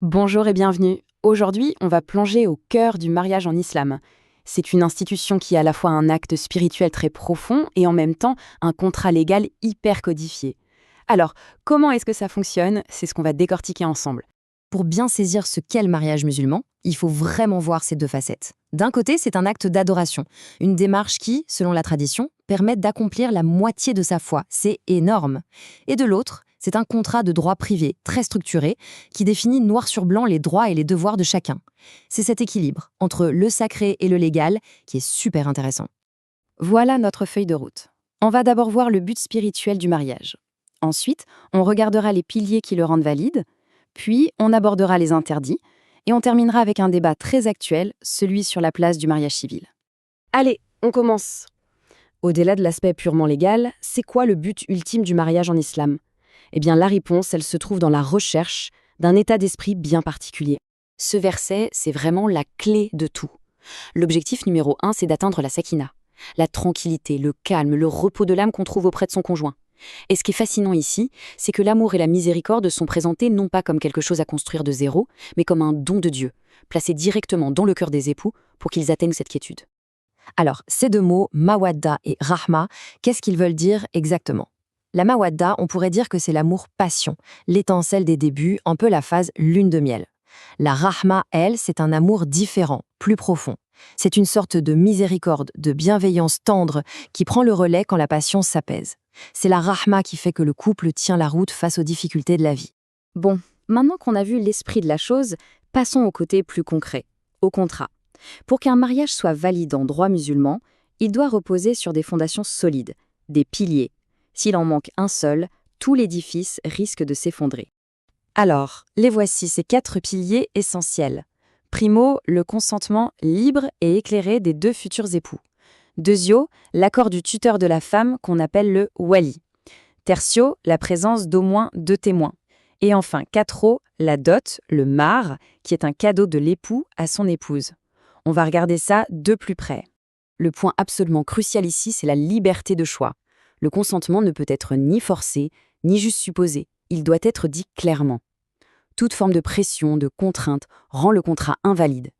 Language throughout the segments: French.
Bonjour et bienvenue. Aujourd'hui, on va plonger au cœur du mariage en islam. C'est une institution qui est à la fois un acte spirituel très profond et en même temps un contrat légal hyper codifié. Alors, comment est-ce que ça fonctionne? C'est ce qu'on va décortiquer ensemble. Pour bien saisir ce qu'est le mariage musulman, il faut vraiment voir ces deux facettes. D'un côté, c'est un acte d'adoration, une démarche qui, selon la tradition, permet d'accomplir la moitié de sa foi. C'est énorme. Et de l'autre, c'est un contrat de droit privé, très structuré, qui définit noir sur blanc les droits et les devoirs de chacun. C'est cet équilibre entre le sacré et le légal qui est super intéressant. Voilà notre feuille de route. On va d'abord voir le but spirituel du mariage. Ensuite, on regardera les piliers qui le rendent valide, puis on abordera les interdits, et on terminera avec un débat très actuel, celui sur la place du mariage civil. Allez, on commence. Au-delà de l'aspect purement légal, c'est quoi le but ultime du mariage en islam? Eh bien, la réponse, elle se trouve dans la recherche d'un état d'esprit bien particulier. Ce verset, c'est vraiment la clé de tout. L'objectif numéro 1, c'est d'atteindre la sakina, la tranquillité, le calme, le repos de l'âme qu'on trouve auprès de son conjoint. Et ce qui est fascinant ici, c'est que l'amour et la miséricorde sont présentés non pas comme quelque chose à construire de zéro, mais comme un don de Dieu, placé directement dans le cœur des époux pour qu'ils atteignent cette quiétude. Alors, ces deux mots, mawadda et rahma, qu'est-ce qu'ils veulent dire exactement? La mawadda, on pourrait dire que c'est l'amour-passion, l'étincelle des débuts, un peu la phase lune de miel. La rahma, elle, c'est un amour différent, plus profond. C'est une sorte de miséricorde, de bienveillance tendre qui prend le relais quand la passion s'apaise. C'est la rahma qui fait que le couple tient la route face aux difficultés de la vie. Bon, maintenant qu'on a vu l'esprit de la chose, passons au côté plus concret, au contrat. Pour qu'un mariage soit valide en droit musulman, il doit reposer sur des fondations solides, des piliers. S'il en manque un seul, tout l'édifice risque de s'effondrer. Alors, les voici ces 4 piliers essentiels. Primo, le consentement libre et éclairé des deux futurs époux. Deuxio, l'accord du tuteur de la femme qu'on appelle le wali. Tertio, la présence d'au moins 2 témoins. Et enfin, quatro, la dot, le mar, qui est un cadeau de l'époux à son épouse. On va regarder ça de plus près. Le point absolument crucial ici, c'est la liberté de choix. Le consentement ne peut être ni forcé, ni juste supposé. Il doit être dit clairement. Toute forme de pression, de contrainte, rend le contrat invalide.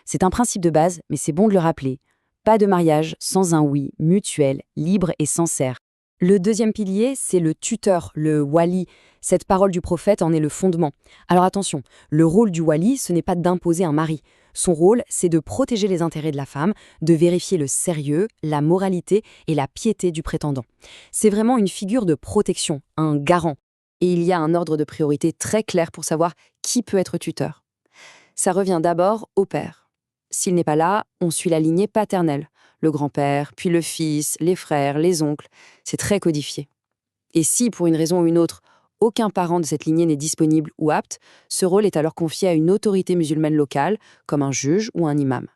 C'est un principe de base, mais c'est bon de le rappeler. Pas de mariage sans un oui mutuel, libre et sincère. Le deuxième pilier, c'est le tuteur, le wali. Cette parole du prophète en est le fondement. Alors attention, le rôle du wali, ce n'est pas d'imposer un mari. Son rôle, c'est de protéger les intérêts de la femme, de vérifier le sérieux, la moralité et la piété du prétendant. C'est vraiment une figure de protection, un garant. Et il y a un ordre de priorité très clair pour savoir qui peut être tuteur. Ça revient d'abord au père. S'il n'est pas là, on suit la lignée paternelle. Le grand-père, puis le fils, les frères, les oncles. C'est très codifié. Et si, pour une raison ou une autre, aucun parent de cette lignée n'est disponible ou apte, ce rôle est alors confié à une autorité musulmane locale, comme un juge ou un imam.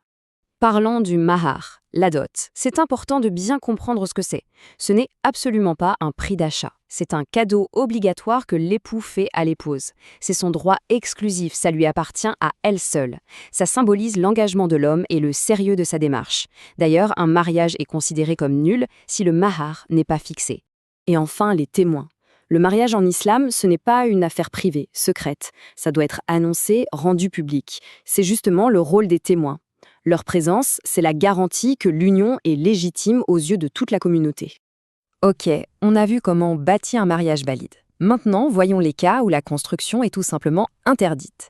Parlons du mahar, la dot. C'est important de bien comprendre ce que c'est. Ce n'est absolument pas un prix d'achat. C'est un cadeau obligatoire que l'époux fait à l'épouse. C'est son droit exclusif, ça lui appartient à elle seule. Ça symbolise l'engagement de l'homme et le sérieux de sa démarche. D'ailleurs, un mariage est considéré comme nul si le mahar n'est pas fixé. Et enfin, les témoins. Le mariage en islam, ce n'est pas une affaire privée, secrète. Ça doit être annoncé, rendu public. C'est justement le rôle des témoins. Leur présence, c'est la garantie que l'union est légitime aux yeux de toute la communauté. Ok, on a vu comment on bâtit un mariage valide. Maintenant, voyons les cas où la construction est tout simplement interdite.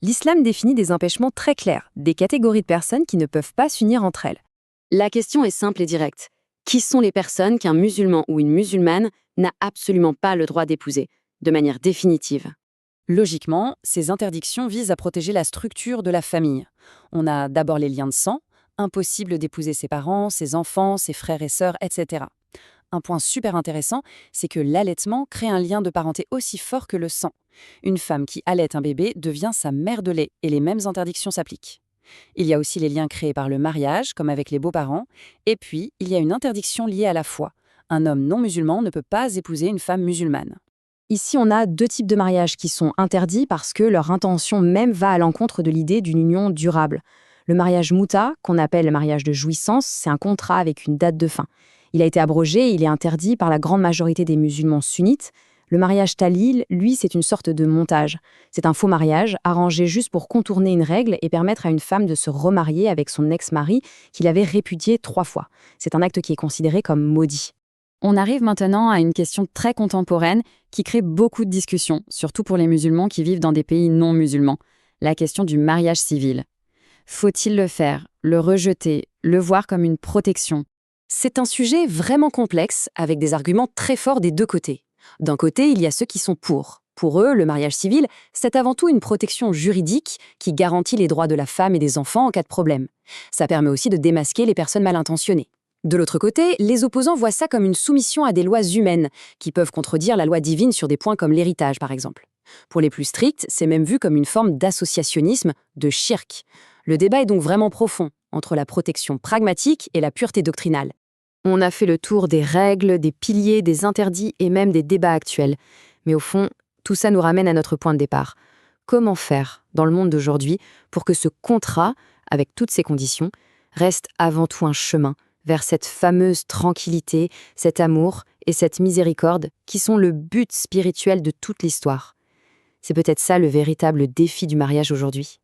L'islam définit des empêchements très clairs, des catégories de personnes qui ne peuvent pas s'unir entre elles. La question est simple et directe. Qui sont les personnes qu'un musulman ou une musulmane n'a absolument pas le droit d'épouser, de manière définitive? Logiquement, ces interdictions visent à protéger la structure de la famille. On a d'abord les liens de sang, impossible d'épouser ses parents, ses enfants, ses frères et sœurs, etc. Un point super intéressant, c'est que l'allaitement crée un lien de parenté aussi fort que le sang. Une femme qui allaite un bébé devient sa mère de lait et les mêmes interdictions s'appliquent. Il y a aussi les liens créés par le mariage, comme avec les beaux-parents, et puis il y a une interdiction liée à la foi. Un homme non musulman ne peut pas épouser une femme musulmane. Ici, on a 2 types de mariages qui sont interdits parce que leur intention même va à l'encontre de l'idée d'une union durable. Le mariage mouta, qu'on appelle le mariage de jouissance, c'est un contrat avec une date de fin. Il a été abrogé et il est interdit par la grande majorité des musulmans sunnites, Le mariage Talil, lui, c'est une sorte de montage. C'est un faux mariage, arrangé juste pour contourner une règle et permettre à une femme de se remarier avec son ex-mari qu'il avait répudié 3 fois. C'est un acte qui est considéré comme maudit. On arrive maintenant à une question très contemporaine qui crée beaucoup de discussions, surtout pour les musulmans qui vivent dans des pays non musulmans. La question du mariage civil. Faut-il le faire, le rejeter, le voir comme une protection? C'est un sujet vraiment complexe, avec des arguments très forts des deux côtés. D'un côté, il y a ceux qui sont pour. Pour eux, le mariage civil, c'est avant tout une protection juridique qui garantit les droits de la femme et des enfants en cas de problème. Ça permet aussi de démasquer les personnes mal intentionnées. De l'autre côté, les opposants voient ça comme une soumission à des lois humaines, qui peuvent contredire la loi divine sur des points comme l'héritage, par exemple. Pour les plus stricts, c'est même vu comme une forme d'associationnisme, de shirk. Le débat est donc vraiment profond, entre la protection pragmatique et la pureté doctrinale. On a fait le tour des règles, des piliers, des interdits et même des débats actuels. Mais au fond, tout ça nous ramène à notre point de départ. Comment faire, dans le monde d'aujourd'hui, pour que ce contrat, avec toutes ses conditions, reste avant tout un chemin vers cette fameuse tranquillité, cet amour et cette miséricorde qui sont le but spirituel de toute l'histoire? C'est peut-être ça le véritable défi du mariage aujourd'hui.